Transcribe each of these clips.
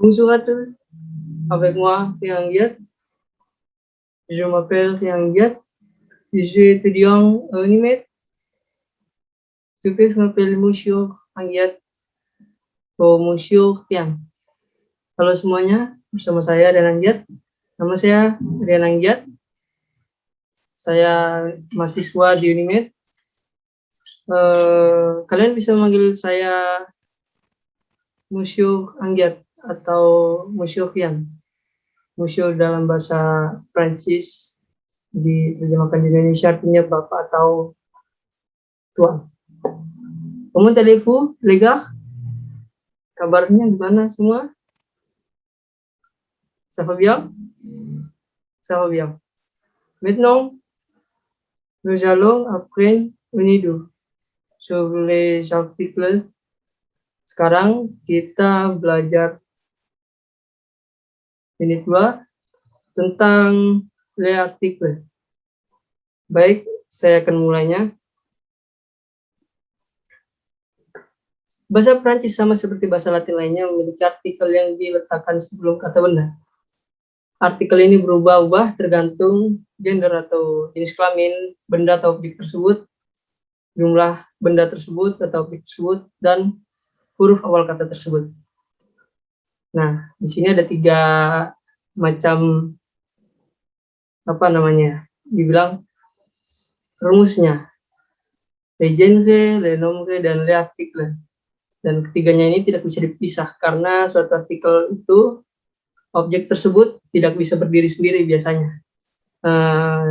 Bonjour à tous, avec moi, Yang Yat. Je m'appelle Yang Yat. Je suis étudiant à UNIMED. Je peux m'appeler Monsieur Yang Yat atau Monsieur Yang. Halo semuanya, bersama saya Rian Angyat. Nama saya Rian Angyat. Saya mahasiswa di UNIMED. Kalian bisa memanggil saya Monsieur Angyat atau Monsieur Yang. Monsieur dalam bahasa Prancis, diterjemahkan di Indonesia artinya bapak atau tuan. Comment allez-vous, les gars? Kabarnya gimana semua? Ça va bien? Ça va bien. Maintenant, nous allons apprendre unido sur les articles. Sekarang kita belajar unit 2 tentang les articles. Baik, saya akan mulainya. Bahasa Prancis sama seperti bahasa Latin lainnya memiliki artikel yang diletakkan sebelum kata benda. Artikel ini berubah-ubah tergantung gender atau jenis kelamin benda atau objek tersebut, jumlah benda tersebut atau objek tersebut, dan huruf awal kata tersebut. Nah, di sini ada 3 macam dibilang rumusnya. Le genre, le nombre, dan le article. Dan ketiganya ini tidak bisa dipisah karena suatu artikel itu objek tersebut tidak bisa berdiri sendiri biasanya.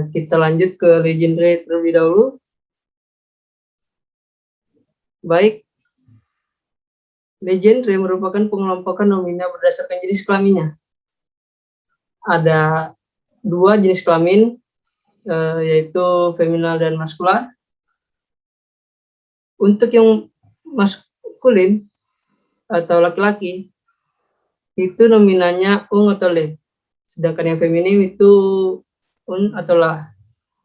Kita lanjut ke le genre terlebih dahulu. Baik, le genre merupakan pengelompokan nomina berdasarkan jenis kelaminnya. Ada 2 jenis kelamin, yaitu femininal dan maskular. Untuk yang maskulin atau laki-laki, itu nominanya un atau le. Sedangkan yang feminim itu un atau la.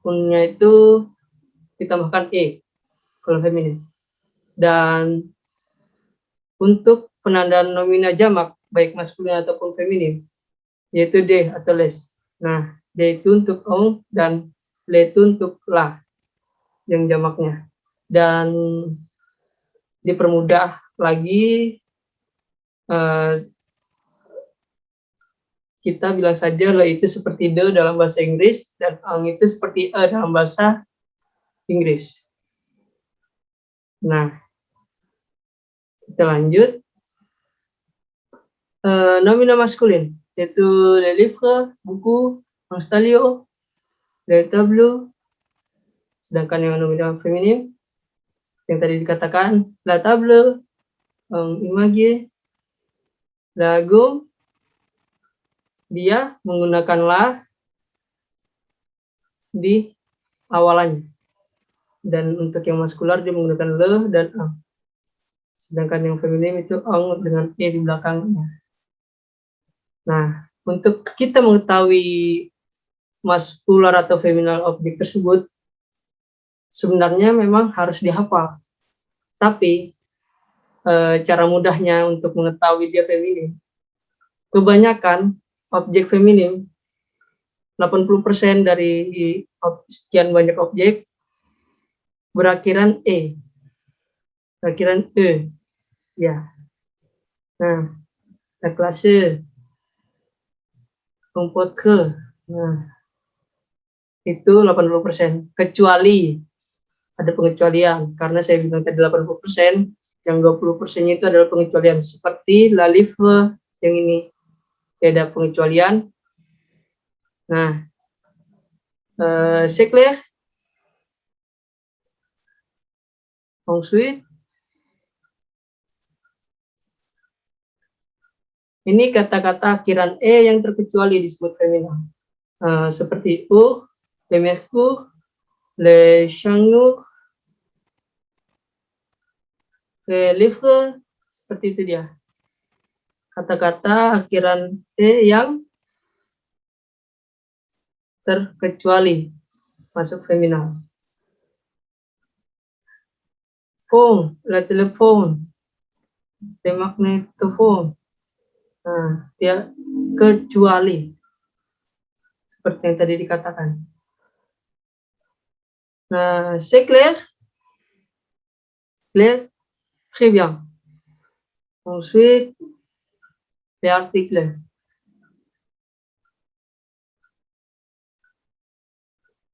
Unnya itu ditambahkan e kalau feminim. Dan untuk penandaan nomina jamak, baik maskulin ataupun feminim, yaitu de atau les. Nah, de itu untuk on dan le itu untuk la yang jamaknya. Dan dipermudah lagi, kita bilang saja le itu seperti de dalam bahasa Inggris dan on itu seperti e dalam bahasa Inggris. Nah, kita lanjut. Nomina maskulin, yaitu le livre, buku, un stylo, le tableau. Sedangkan yang nomina feminim, yang tadi dikatakan, la table, un image, la gomme, dia menggunakan la di awalannya. Dan untuk yang maskular dia menggunakan le dan ang. Sedangkan yang feminim itu ang dengan e di belakangnya. Nah, untuk kita mengetahui maskular atau femininal objek tersebut, sebenarnya memang harus dihafal. Tapi, cara mudahnya untuk mengetahui dia feminim, kebanyakan objek feminim, 80% dari sekian banyak objek, berakhiran e, berakhiran e, ya. Nah, la classe, compotre, nah, itu 80%, kecuali ada pengecualian, karena saya bilang tadi 80%, yang 20%-nya itu adalah pengecualian, seperti la livre yang ini, ada pengecualian. Nah, c'est clair? Ensuite, ini kata-kata akhiran e yang terkecuali disebut feminin, seperti le mercure, le chanur, le livre, seperti itu dia. Kata-kata akhiran e yang terkecuali masuk feminin. Phone, le téléphone, le magnétophone, Nah, dia kecuali seperti yang tadi dikatakan. Nah, c'est clair? Clair? Très bien. Ensuite, les articles.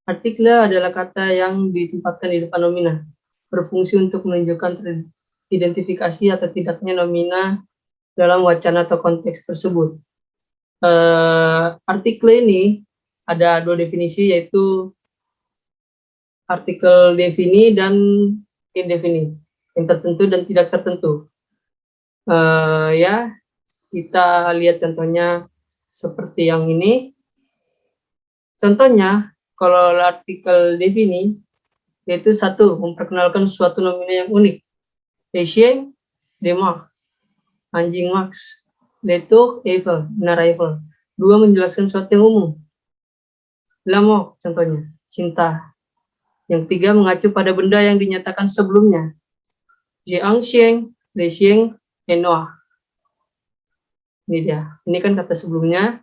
Artikel adalah kata yang ditempatkan di depan nomina, berfungsi untuk menunjukkan identifikasi atau tidaknya nomina dalam wacana atau konteks tersebut. Artikel ini ada dua definisi, yaitu artikel defini dan indefini, yang tertentu dan tidak tertentu. Ya, kita lihat contohnya seperti yang ini. Contohnya, kalau artikel defini, yaitu satu, memperkenalkan suatu nomina yang unik. Le chien de Marx, anjing Max. Le tour Eiffel, menara Eiffel. Dua, menjelaskan suatu yang umum. L'amour, contohnya, cinta. Yang tiga, mengacu pada benda yang dinyatakan sebelumnya. J'ai un chien, le chien est noir. Ini dia. Ini kan kata sebelumnya,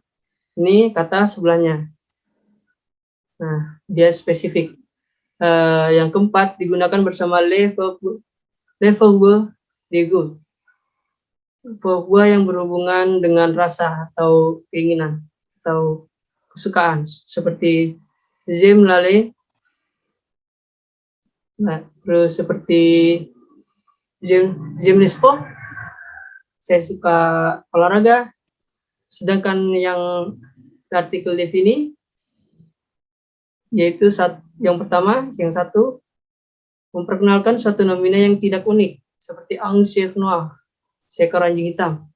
ini kata sebelahnya. Nah, dia spesifik. Yang keempat, digunakan bersama le verbe de goût. Verbe yang berhubungan dengan rasa atau keinginan atau kesukaan, seperti j'aime l'aller. Nah, terus seperti j'aime le sport, saya suka olahraga. Sedangkan yang artikel defini, yaitu yang pertama, yang satu, memperkenalkan suatu nomina yang tidak unik, seperti un chien noir, seekor anjing hitam.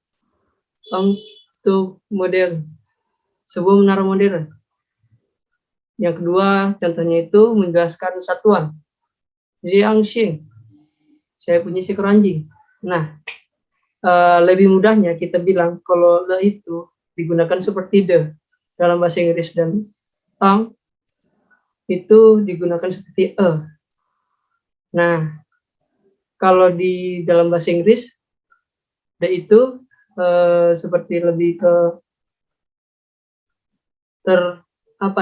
Untuk modern, sebuah menara modern. Yang kedua, contohnya itu menjelaskan satuan. J'ai un chien, saya punya seekor anjing. Nah, lebih mudahnya kita bilang kalau le itu digunakan seperti the dalam bahasa Inggris, dan un itu digunakan seperti a. Nah, kalau di dalam bahasa Inggris, the itu seperti lebih ke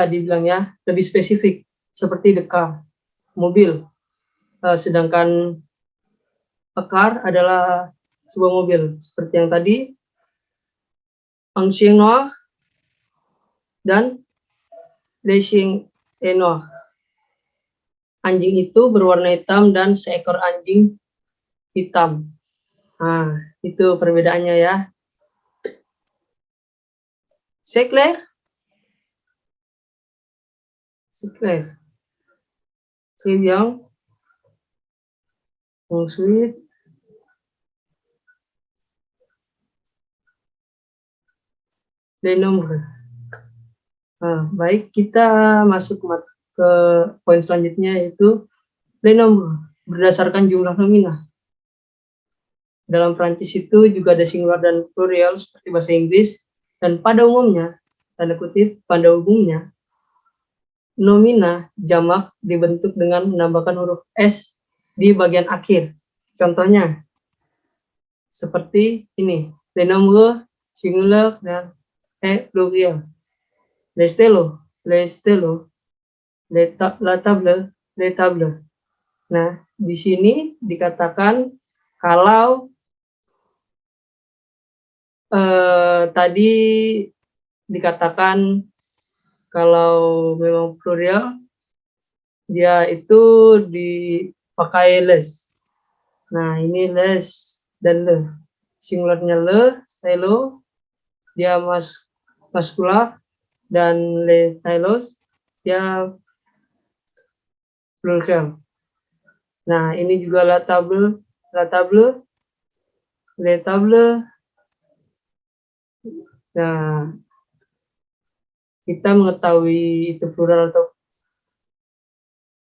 dibilang ya, lebih spesifik, seperti the car, mobil. Sedangkan a car adalah sebuah mobil, seperti yang tadi, un chien noir dan le chien est noir. Anjing itu berwarna hitam dan seekor anjing hitam. Nah, itu perbedaannya ya. C'est clair? C'est clair. Très bien. Ensuite, les nombres. Nah, baik, kita masuk ke poin selanjutnya, yaitu les nombres, berdasarkan jumlah nomina. Dalam Prancis itu juga ada singular dan plurial seperti bahasa Inggris, dan pada umumnya, tanda kutip, pada umumnya, nomina jamak dibentuk dengan menambahkan huruf S di bagian akhir. Contohnya, seperti ini, les nombres singular dan plurial. Les stylos, la table, les tables. Nah, di sini dikatakan kalau tadi dikatakan kalau memang plural, dia itu dipakai les. Nah, ini les dan le. Singularnya le, stylo, dia maskular, dan le stylos, dia plural. Nah, ini juga la table, le table. Nah, kita mengetahui itu plural atau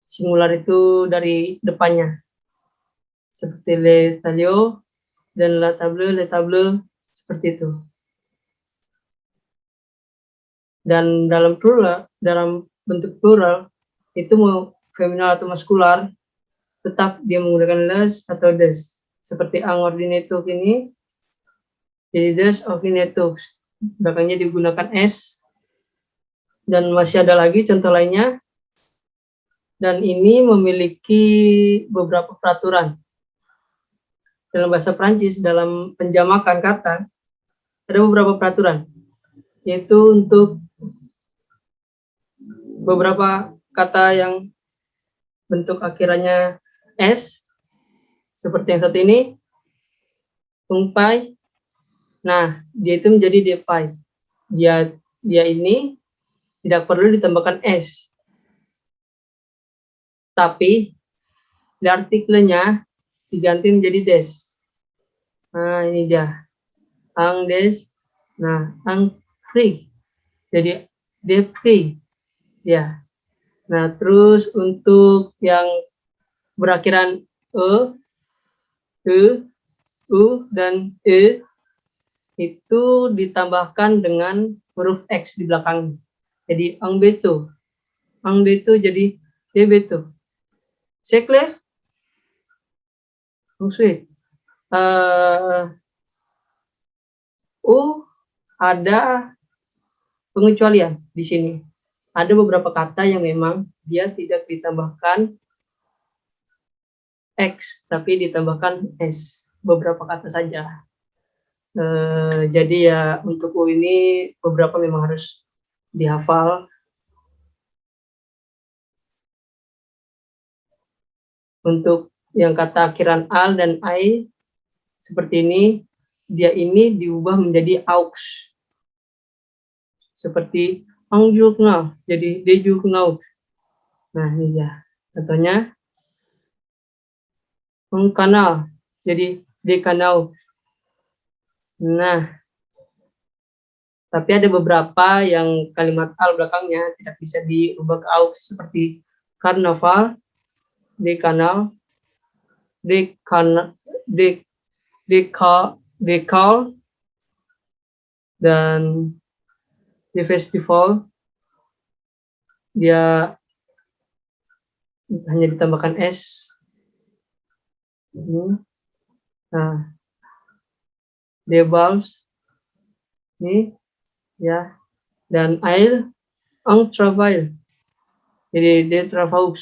singular itu dari depannya, seperti le talio dan la table, le table, seperti itu. Dan dalam plural, dalam bentuk plural, itu mau femininal atau maskular, tetap dia menggunakan les atau des. Seperti un ordinateur ini, Jadi des ovinatus. Belakangnya digunakan S. Dan masih ada lagi contoh lainnya. Dan ini memiliki beberapa peraturan. Dalam bahasa Prancis, dalam penjamakan kata, ada beberapa peraturan. Yaitu untuk beberapa kata yang bentuk akhirannya S, seperti yang satu ini, ungpai. Nah, dia itu menjadi depai. Dia ini tidak perlu ditambahkan S. Tapi di artikelnya diganti menjadi des. Nah, ini dia. Ang des. Nah, ang pri. Jadi depri. Ya. Nah, terus untuk yang berakhiran e, u, dan e itu ditambahkan dengan huruf X di belakang. Jadi ang beto. Ang beto jadi de beto. C'est clair? Ensuite, ada pengecualian di sini. Ada beberapa kata yang memang dia tidak ditambahkan X, tapi ditambahkan S. Beberapa kata saja. Jadi ya untuk U ini beberapa memang harus dihafal. Untuk yang kata akhiran al dan ai seperti ini, dia ini diubah menjadi aux. Seperti angjukna, jadi dejukna. Nah, ini ya. Contohnya kanal, jadi dekanau. Nah, tapi ada beberapa yang kalimat al belakangnya tidak bisa diubah ke aux, seperti karnaval, dekanal, dekal, dan di festival dia hanya ditambahkan S. Nah, debals ini ya, dan air ang travail, jadi de travaux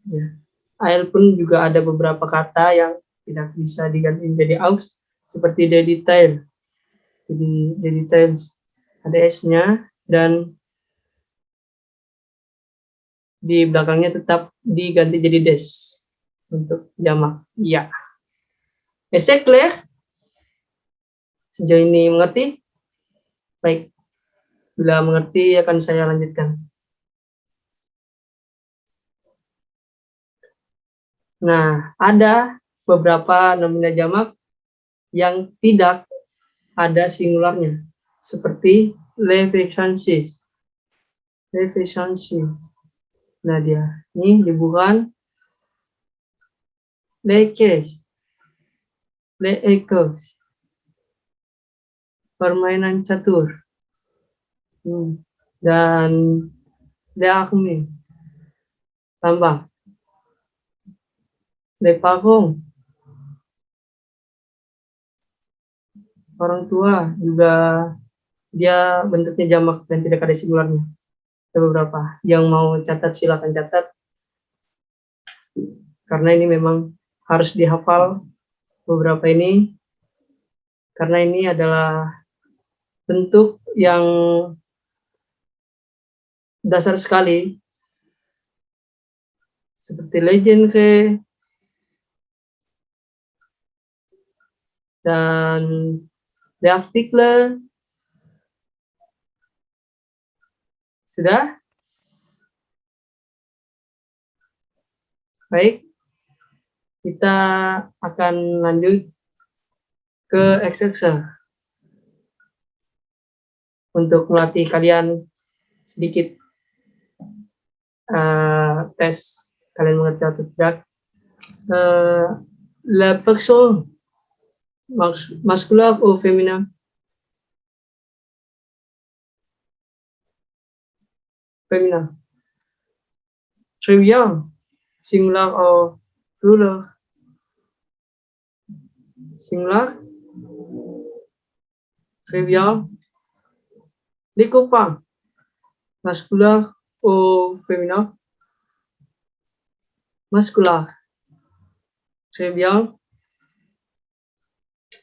ya. Air pun juga ada beberapa kata yang tidak bisa diganti menjadi aux, seperti de detail. Jadi de detail ada S-nya dan di belakangnya tetap diganti jadi des untuk jamak. Ya. Est-ce clair? Sejauh ini mengerti? Baik. Bila mengerti akan saya lanjutkan. Nah, ada beberapa nomina jamak yang tidak ada singularnya, seperti l'efficiency. Nah, dia ini dibukan lekes, leeke, permainan catur, dan leakmi, tambah lepakong, orang tua juga dia bentuknya jamak dan tidak ada singularnya. Ada beberapa yang mau catat silakan catat, karena ini memang harus dihafal beberapa ini, karena ini adalah bentuk yang dasar sekali, seperti legend dan the article. Sudah? Baik, kita akan lanjut ke exercise untuk melatih kalian sedikit tes kalian mengerti atau tidak. La personne masculin ou féminin? Féminin. Très bien. Singular ou plural? Singular. Très bien. Les copains, masculin ou féminin? Masculin. Très bien.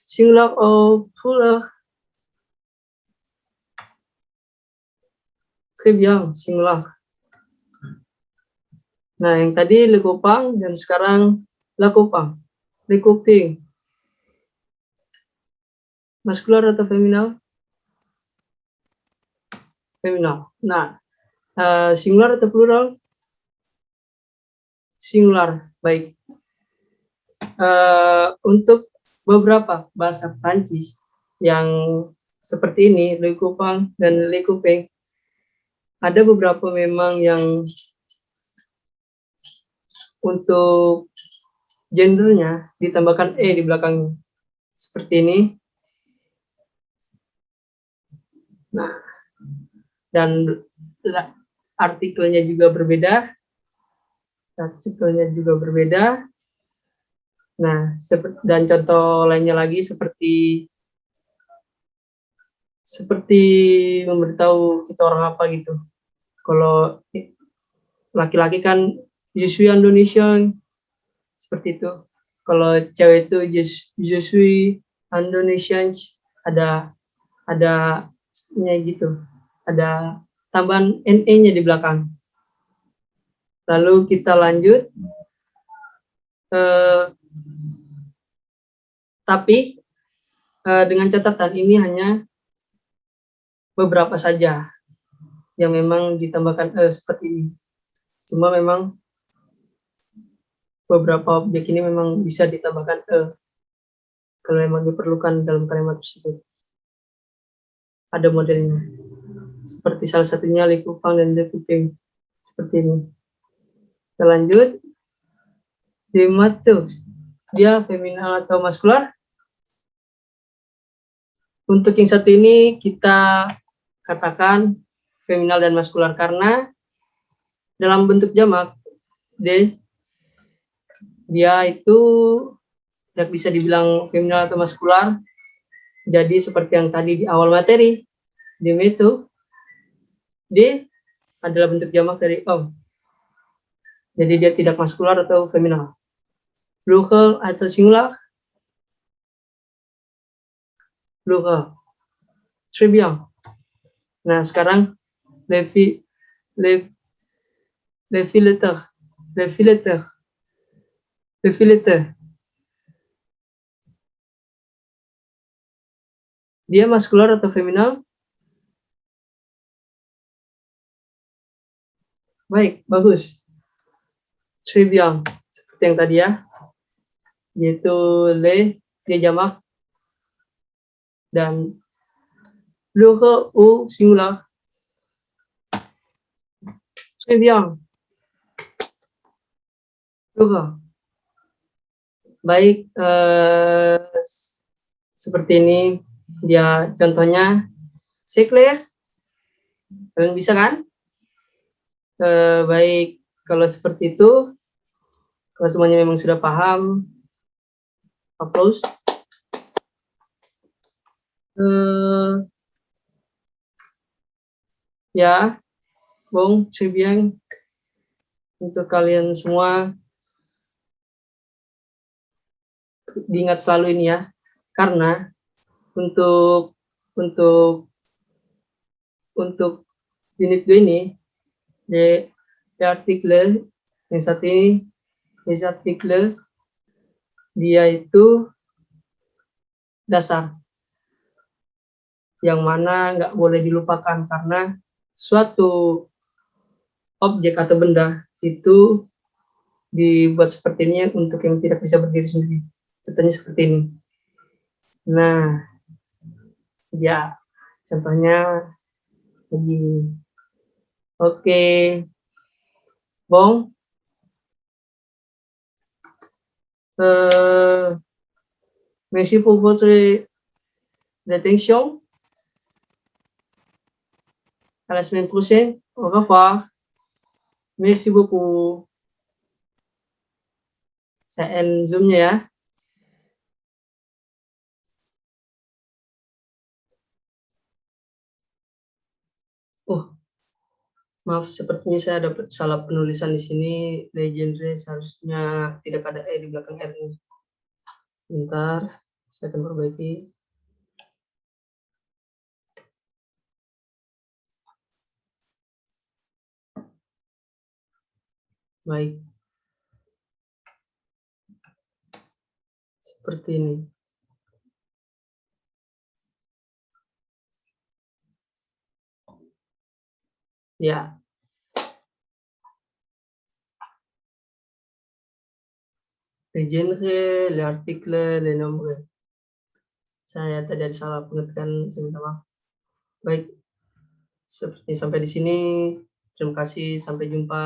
Singular ou plural? Très bien, singular. Nah, yang tadi le copain dan sekarang la copain. Le coping. Maskulin atau feminal? Feminal. Nah, singular atau plural? Singular. Baik. Untuk beberapa bahasa Prancis yang seperti ini, le copain dan le copain, ada beberapa memang yang untuk gendernya ditambahkan e di belakangnya. Seperti ini. Nah, dan artikelnya juga berbeda. Artikelnya juga berbeda. Nah, dan contoh lainnya lagi seperti memberitahu kita orang apa gitu. Kalau laki-laki kan je suis Indonesian, seperti itu. Kalau cewek itu je suis Indonesian, ada nya gitu, ada tambahan NE-nya di belakang. Lalu kita lanjut, tapi dengan catatan ini hanya beberapa saja yang memang ditambahkan seperti ini. Cuma memang beberapa objek ini memang bisa ditambahkan kalau memang diperlukan dalam kalimat tersebut. Ada modelnya. Seperti salah satunya le copain dan le copine. Seperti ini. Kita lanjut. Dematus. Dia femininal atau maskular? Untuk yang satu ini kita katakan femininal dan maskular karena dalam bentuk jamak dia itu tidak bisa dibilang femininal atau maskular. Jadi seperti yang tadi di awal materi, dem itu D adalah bentuk jamak dari om. Jadi dia tidak maskular atau femininal. Plural atau singular? Plural. Très bien. Nah, sekarang le fileter. Dia maskular atau femininal? Baik, bagus. Très bien. Seperti yang tadi ya. Yaitu dia jamak dan plural ou singular. Très bien. Plural. Baik, seperti ini dia contohnya. C'est clair? Kalian bisa kan? Baik, kalau seperti itu, kalau semuanya memang sudah paham, applause. Ya, bon, c'est bien untuk kalian semua diingat selalu ini ya, karena untuk unit 2 ini di artikel yang satu ini, di artikel dia itu dasar yang mana nggak boleh dilupakan karena suatu objek atau benda itu dibuat seperti ini untuk yang tidak bisa berdiri sendiri. Contohnya seperti ini. Nah, ya, contohnya begini. Oke. Bon. Merci pour votre attention. À la semaine prochaine. Au revoir. Merci beaucoup. Saya end Zoom-nya ya. Maaf, sepertinya saya ada salah penulisan di sini. Legendre seharusnya tidak ada E di belakang R-nya. Sebentar, saya akan perbaiki. Baik. Seperti ini. Ya. Le genre, l'article, le nombre. Saya tadi ada salah pengertian, saya minta maaf. Baik, seperti sampai di sini. Terima kasih, sampai jumpa.